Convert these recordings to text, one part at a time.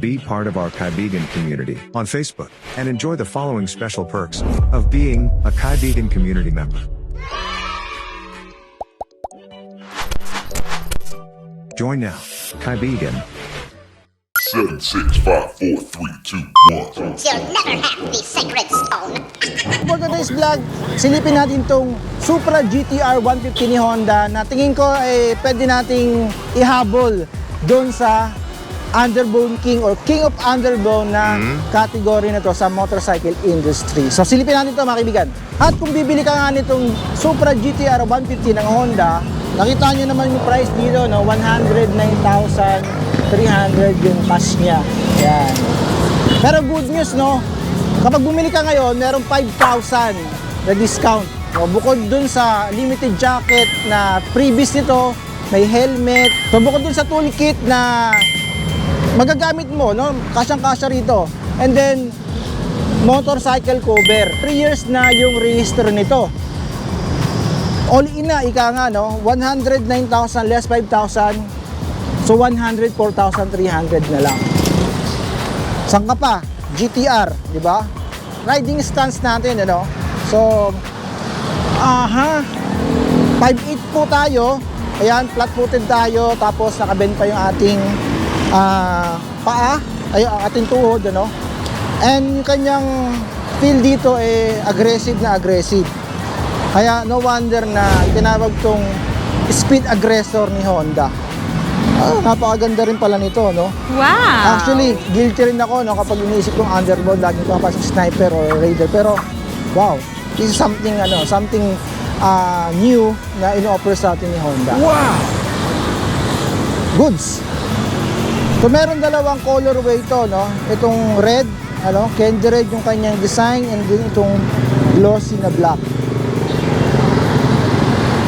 Be part of our Kaibigan community on Facebook and enjoy the following special perks of being a Kaibigan community member. Join now. Kaibigan. 7, 6, 5, 4, 3, 2, 1. You'll never have the sacred stone. For today's vlog, silipin natin tong Supra GTR 150 ni Honda na tingin ko pwede nating ihabol doon sa Underbone King or King of Underbone na category na to sa motorcycle industry. So silipin natin to mga kaibigan. At kung bibili ka nga nitong Supra GTR 150 ng Honda, nakita nyo naman yung price dito, no? 109,300 yung cash niya. Yan. Pero good news, no? Kapag bumili ka ngayon, merong 5,000 na discount. No? Bukod dun sa limited jacket na previous nito, may helmet. So bukod dun sa toolkit na magagamit mo, no? Kasyang-kasya rito. And then, motorcycle cover. 3 years na yung register nito. All in na, ika nga, no? 109,000 less 5,000. So, 104,300 na lang. Saan ka pa? GTR, di ba? Riding stance natin, ano? So, 5'8 po tayo. Ayan, flat-footed tayo. Tapos, nakabend pa yung ating paa, ay ating tuhod, ano? And yung kanyang feel dito aggressive na aggressive. Kaya no wonder na tinawag tong speed aggressor ni Honda. Napakaganda rin pala nito, no? Wow! Actually, guilty rin ako, no, kapag iniisip kong underbone, lagi ko kapag sniper or raider. Pero wow, this is something new na ino-offer sa atin ni Honda. Wow! Goods. So meron dalawang colorway ito, no? Itong red, candy red yung kanyang design, and then itong glossy na black.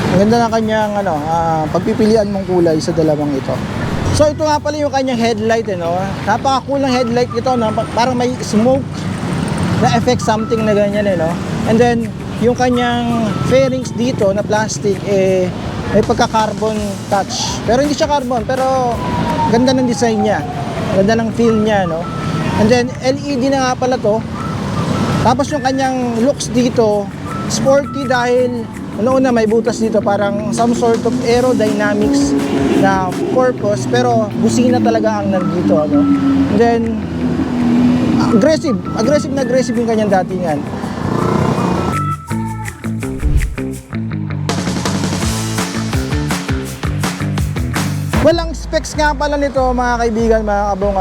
Ang ganda ng kanyang pagpipilian mong kulay sa dalawang ito. So ito nga pala yung kanyang headlight, no? Napaka-cool ng headlight ito, no? Parang may smoke na effect, something na ganyan, no? And then yung kanyang fairings dito na plastic may pagka-carbon touch. Pero hindi siya carbon, pero ganda ng design niya. Ganda ng feel niya, no? And then, LED na nga pala to. Tapos yung kanyang looks dito, sporty dahil una may butas dito, parang some sort of aerodynamics na purpose, pero busina talaga ang nandito, ano? And then, aggressive na aggressive yung kanyang datingan. Well, ang specs nga pala nito mga kaibigan, mga kabong,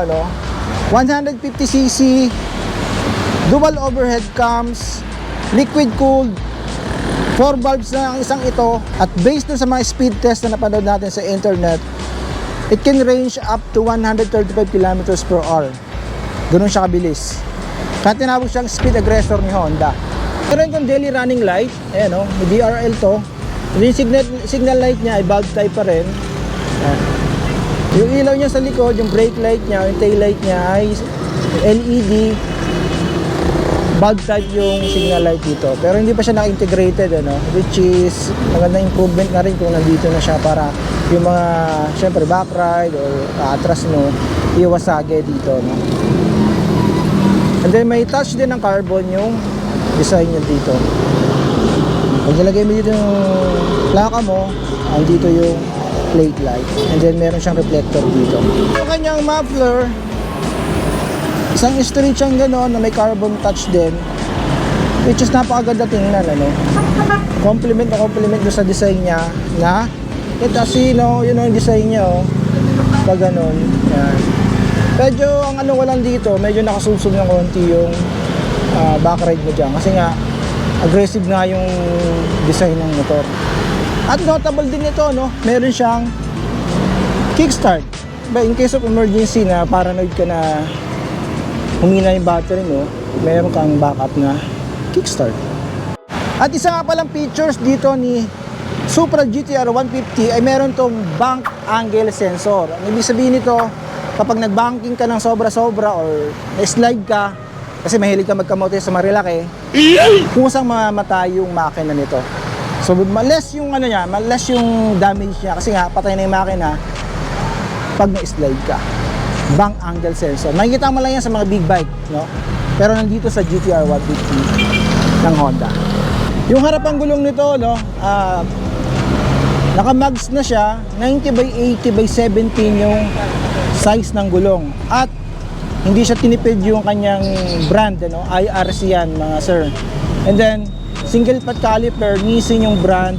150cc, dual overhead cams, liquid cooled, 4 valves na ang isang ito. At based dun sa mga speed test na napanood natin sa internet, it can range up to 135 kilometers per hour. Ganun siya kabilis. Kaya tinawag siyang speed aggressor ni Honda. Meron itong daily running light, ayan, may DRL to. Yung signal light niya ay bulb type pa rin. Yung ilaw niya sa likod, yung brake light niya, yung tail light niya ay LED. Bulb type yung signal light dito. Pero hindi pa siya na-integrated, which is magandang improvement na rin kung nandito na siya para yung mga, syempre, back ride or atras mo, iwasage dito, no? And then may touch din ng carbon yung design niya dito. Pag nilagay mo dito yung plaka mo, andito yung plate light, and then meron siyang reflector dito. Yung kanyang muffler, isang straight siyang gano'n na may carbon touch din, which is napakaganda tingnan, compliment doon sa design niya na kasi yun yung design niya, pag gano'n, yan. Medyo ang ko lang dito, medyo nakasubsob ng konti yung back ride mo dyan, kasi nga aggressive nga yung design ng motor. At notable din ito, meron siyang kickstart. In case of emergency na paranoid ka na humina yung battery mo, meron kang backup na kickstart. At isa nga palang features dito ni Supra GTR 150 ay meron tong bank angle sensor. Ang ibig sabihin nito, kapag nag-banking ka ng sobra-sobra or na-slide ka, kasi mahilig ka magkamote sa marilaki, kusang mamatay yung makina nito. So less yung less yung damage niya, kasi nga patay na yung makina pag na-slide ka. bank angle sensor. Makikita mo lang yan sa mga big bike, no? Pero nandito sa GTR 150 ng Honda. Yung harapang gulong nito, no, naka-mags na siya, 90 by 80 by 17 yung size ng gulong. At hindi siya tinipid yung kanyang brand, ano, IRC yan mga sir. And then, single pot caliper, Nissin yung brand.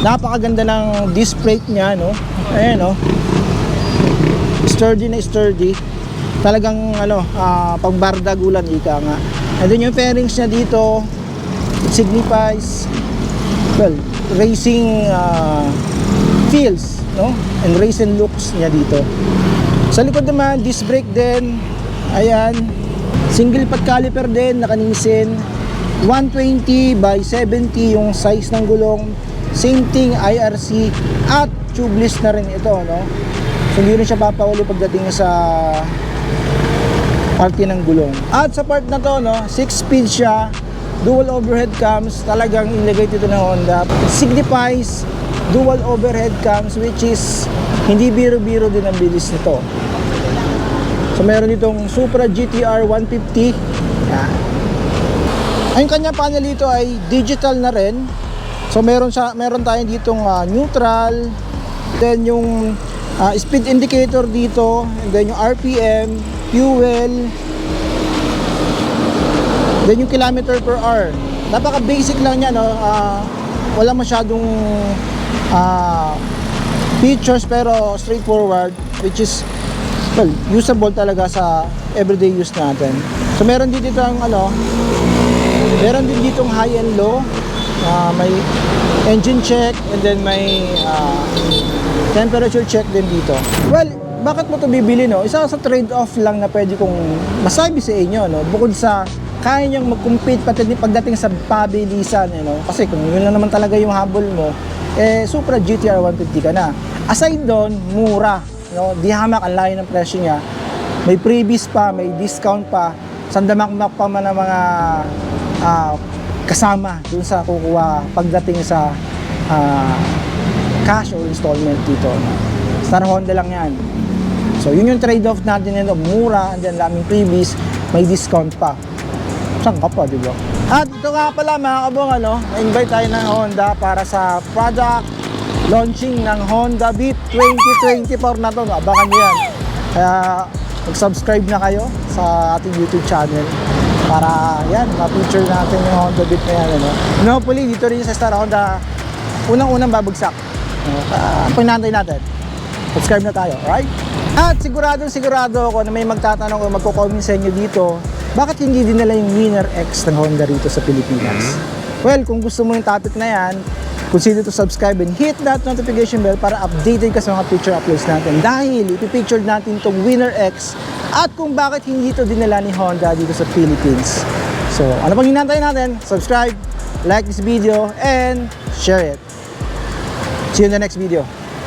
Napakaganda ng disc brake niya, no? Ayan, no? Sturdy na sturdy. Talagang ano, pangbardagulan ika nga. And then yung fairings niya dito, it signifies, well, racing feels, no? And racing looks niya dito. Sa likod naman, disc brake din. Ayan. Single pot caliper din, naka-Nissin. 120 by 70 yung size ng gulong. Same thing, IRC. At tubeless na rin ito, no? So hindi rin siya papauli pagdating sa parte ng gulong. At sa part na to, no, 6-speed siya, dual overhead cams, talagang ilagay dito ng Honda. It signifies dual overhead cams, which is hindi biro-biro din ang bilis nito. So meron ditong Supra GTR 150. Yan. Ang kanyang panel dito ay digital na rin. So meron tayong ditong neutral, then yung speed indicator dito, and then yung RPM, fuel, then yung kilometer per hour. Napaka basic lang niya, no? Wala masyadong features pero straightforward, which is, well, usable talaga sa everyday use natin. So meron din dito ang meron din ditong high and low, may engine check, and then may temperature check din dito. Well, bakit mo ito bibili, no? Isa sa trade-off lang na pwede kong masabi sa inyo, no? Bukod sa kaya niyang mag-compete pagdating sa pabilisan, no? Kasi kung yun lang naman talaga yung habol mo, Supra GTR 150 ka na. Aside doon, mura, no? Di hamak, ang layo ng presyo niya. May freebies pa, may discount pa, sandamakmak pa man ng mga kasama dun sa kukuha pagdating sa cash or installment dito. Star Honda lang yan. So yun yung trade-off natin nito, mura, and then daming freebies, may discount pa. Saan ka pa, diba? At ito nga pala mga kabong, na-invite tayo ng Honda para sa product launching ng Honda Beat 2024 na to. Abangan nyo yan. Kaya mag-subscribe na kayo sa ating YouTube channel para yan, ma-feature natin yung Honda Beat na yan. And hopefully, dito rin sa Star Honda, unang-unang babagsak. Pinantay natin. Subscribe na tayo, alright? At sigurado ako na may magtatanong o magko-comment sa inyo dito, bakit hindi dinala yung Winner X ng Honda rito sa Pilipinas? Well, kung gusto mo yung topic na yan, consider to subscribe and hit that notification bell para updated ka sa mga picture uploads natin. Dahil ipipicture natin itong Winner X at kung bakit hindi ito dinala ni Honda dito sa Philippines. So, ano pang hinantay natin? Subscribe, like this video, and share it. See you in the next video.